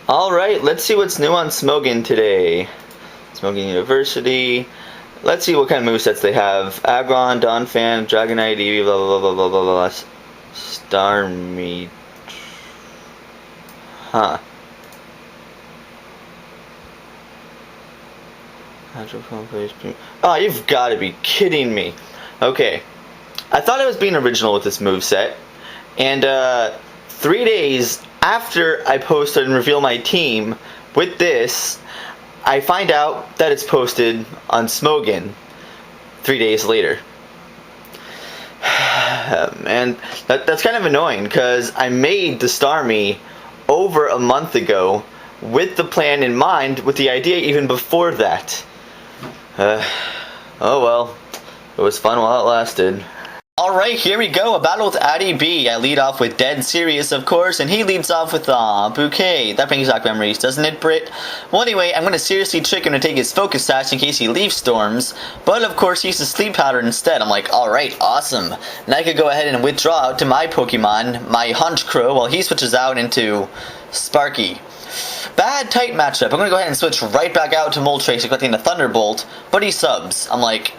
Alright, let's see what's new on Smogon today. Smogon University. Let's see what kind of movesets they have. Aggron, Donphan, Dragonite, Eevee, blah blah blah blah blah blah. Starmie. Huh. Oh, you've got to be kidding me. Okay. I thought I was being original with this moveset. And 3 days after I posted and reveal my team with this, I find out that it's posted on Smogon 3 days later. And that's kind of annoying because I made the Starmie over a month ago with the plan in mind, with the idea even before that. Oh well, it was fun while it lasted. Alright, here we go, a battle with Allyb. I lead off with Dead Serious, of course, and he leads off with Bouquet. That brings back memories, doesn't it, Brit? Well, anyway, I'm going to seriously trick him to take his Focus Sash in case he Leaf Storms, but of course he uses Sleep Powder instead. I'm like, alright, awesome. Now I could go ahead and withdraw out to my Pokemon, my Honchkrow, while he switches out into Sparky. Bad tight matchup. I'm going to go ahead and switch right back out to Moltres, expecting a Thunderbolt, but he subs. I'm like,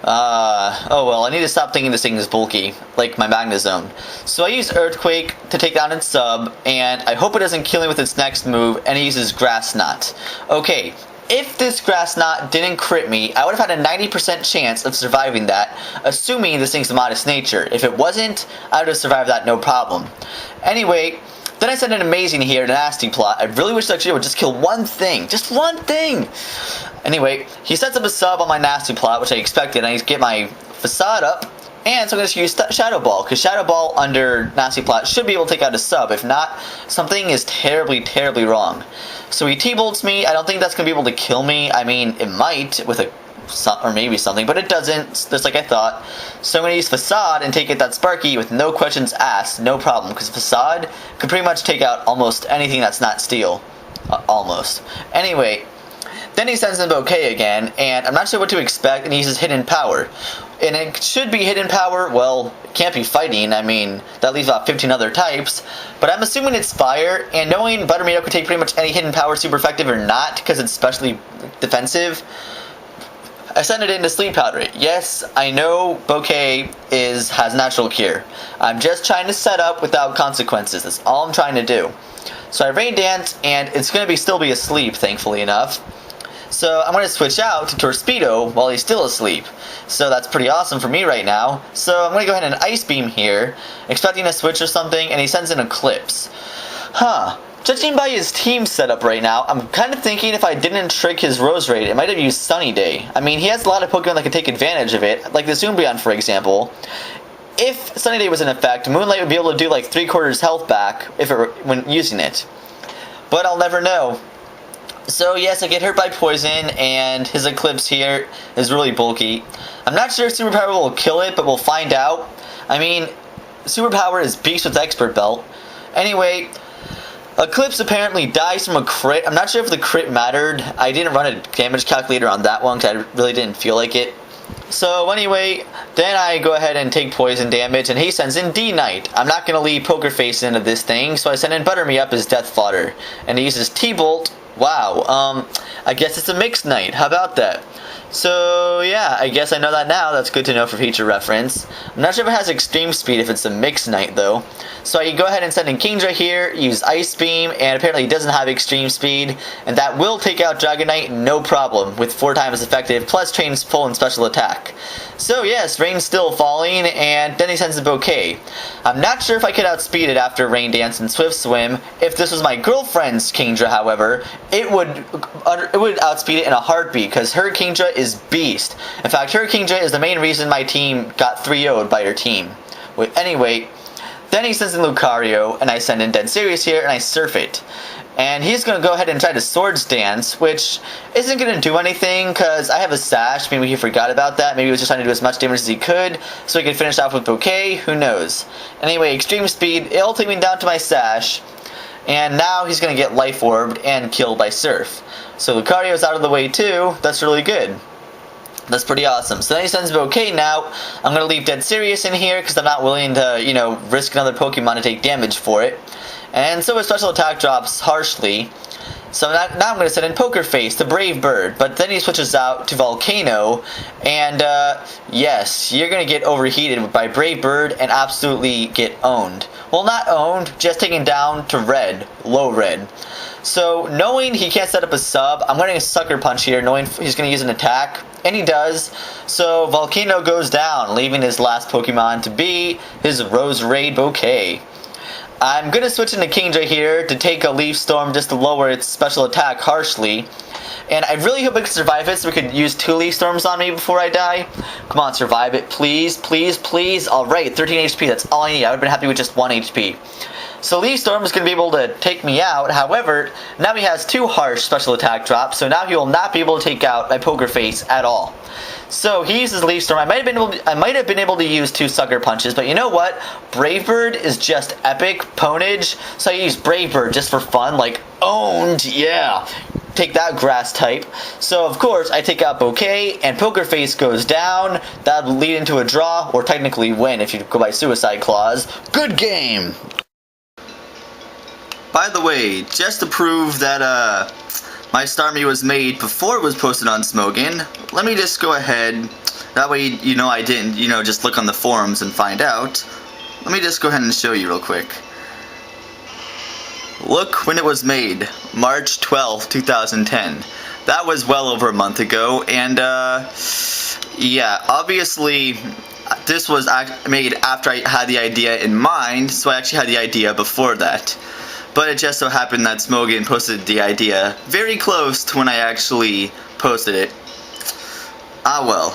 oh well, I need to stop thinking this thing is bulky, like my Magnezone. So I use Earthquake to take down its sub, and I hope it doesn't kill me with its next move, and it uses Grass Knot. Okay, if this Grass Knot didn't crit me, I would have had a 90% chance of surviving that, assuming this thing's a Modest Nature. If it wasn't, I would have survived that no problem. Anyway, then I sent an Amazing here, a Nasty Plot. I really wish that would just kill one thing. Just one thing! Anyway, he sets up a sub on my Nasty Plot, which I expected. I need to get my Facade up. And so I'm going to use Shadow Ball, because Shadow Ball under Nasty Plot should be able to take out a sub. If not, something is terribly, terribly wrong. So he T-Bolts me. I don't think that's going to be able to kill me. I mean, it might with a... or maybe something, but it doesn't, just like I thought. So I'm going to use Facade and take it that Sparky with no questions asked, no problem, because Facade could pretty much take out almost anything that's not Steel. Almost. Anyway, then he sends in Bouquet again, and I'm not sure what to expect, and he uses Hidden Power. And it should be Hidden Power, well, it can't be Fighting, I mean, that leaves about 15 other types, but I'm assuming it's Fire, and knowing Buttermere could take pretty much any Hidden Power super effective or not, because it's especially defensive, I send it into Sleep Powder. Yes, I know Bouquet has Natural Cure. I'm just trying to set up without consequences. That's all I'm trying to do. So I Rain Dance, and it's going to still be asleep, thankfully enough. So I'm going to switch out to Torpedo while he's still asleep. So that's pretty awesome for me right now. So I'm going to go ahead and Ice Beam here, expecting a switch or something, and he sends in Eclipse. Huh. Judging by his team setup right now, I'm kind of thinking if I didn't trick his Rose Raid, it might have used Sunny Day. I mean, he has a lot of Pokemon that can take advantage of it, like the Umbreon, for example. If Sunny Day was in effect, Moonlight would be able to do like 3/4 health back when using it. But I'll never know. So yes, I get hurt by Poison, and his Eclipse here is really bulky. I'm not sure if Superpower will kill it, but we'll find out. I mean, Superpower is Beast with Expert Belt. Anyway, Eclipse apparently dies from a crit. I'm not sure if the crit mattered. I didn't run a damage calculator on that one because I really didn't feel like it. So anyway, then I go ahead and take poison damage, and he sends in D-Knight. I'm not going to leave Poker Face into this thing, so I send in Buttermere up as Death Fodder. And he uses T-Bolt. Wow, I guess it's a Mixed Knight. How about that? So yeah, I guess I know that now. That's good to know for future reference. I'm not sure if it has Extreme Speed if it's a Mixed Knight though. So I can go ahead and send in Kingdra here, use Ice Beam, and apparently he doesn't have Extreme Speed, and that will take out Dragonite no problem, with 4 times effective, plus Train's full and special attack. So yes, Rain's still falling, and then he sends a Bouquet. I'm not sure if I could outspeed it after Rain Dance and Swift Swim. If this was my girlfriend's Kingdra, however, it would outspeed it in a heartbeat, because her Kingdra is beast. In fact, her Kingdra is the main reason my team got 3-0'd by her team. Anyway, then he sends in Lucario, and I send in Dead Serious here, and I Surf it. And he's going to go ahead and try to Swords Dance, which isn't going to do anything, because I have a Sash. Maybe he forgot about that. Maybe he was just trying to do as much damage as he could, so he could finish off with Bouquet. Who knows? Anyway, Extreme Speed, it'll take me down to my Sash. And now he's going to get Life Orbed and killed by Surf. So Lucario's out of the way too. That's really good. That's pretty awesome. So then he sends Bouquet now. I'm going to leave Dead Serious in here because I'm not willing to, risk another Pokemon to take damage for it. And so his special attack drops harshly. So now I'm going to send in Poker Face, the Brave Bird, but then he switches out to Volcano, and yes, you're going to get overheated by Brave Bird and absolutely get owned. Well, not owned, just taken down to red, low red. So knowing he can't set up a sub, I'm going to Sucker Punch here, knowing he's going to use an attack, and he does. So Volcano goes down, leaving his last Pokemon to be his Roserade Bouquet. I'm going to switch into Kingdra here to take a Leaf Storm just to lower its special attack harshly. And I really hope I can survive it so we could use 2 Leaf Storms on me before I die. Come on, survive it. Please, please, please. Alright, 13 HP. That's all I need. I would have been happy with just 1 HP. So Leaf Storm is going to be able to take me out. However, now he has 2 harsh special attack drops. So now he will not be able to take out my Poker Face at all. So he uses Leaf Storm. I might have been able to use 2 Sucker Punches, but you know what? Brave Bird is just epic ponage. So I use Brave Bird just for fun, like owned, yeah. Take that, Grass type. So of course I take out Bouquet and Poker Face goes down. That would lead into a draw, or technically win if you go by Suicide Clause. Good game. By the way, just to prove that my Starmie was made before it was posted on Smogon, let me just go ahead, that way you know I didn't, just look on the forums and find out. Let me just go ahead and show you real quick. Look when it was made, March 12, 2010. That was well over a month ago, and yeah, obviously this was made after I had the idea in mind, so I actually had the idea before that. But it just so happened that Smogon posted the idea very close to when I actually posted it. Ah well.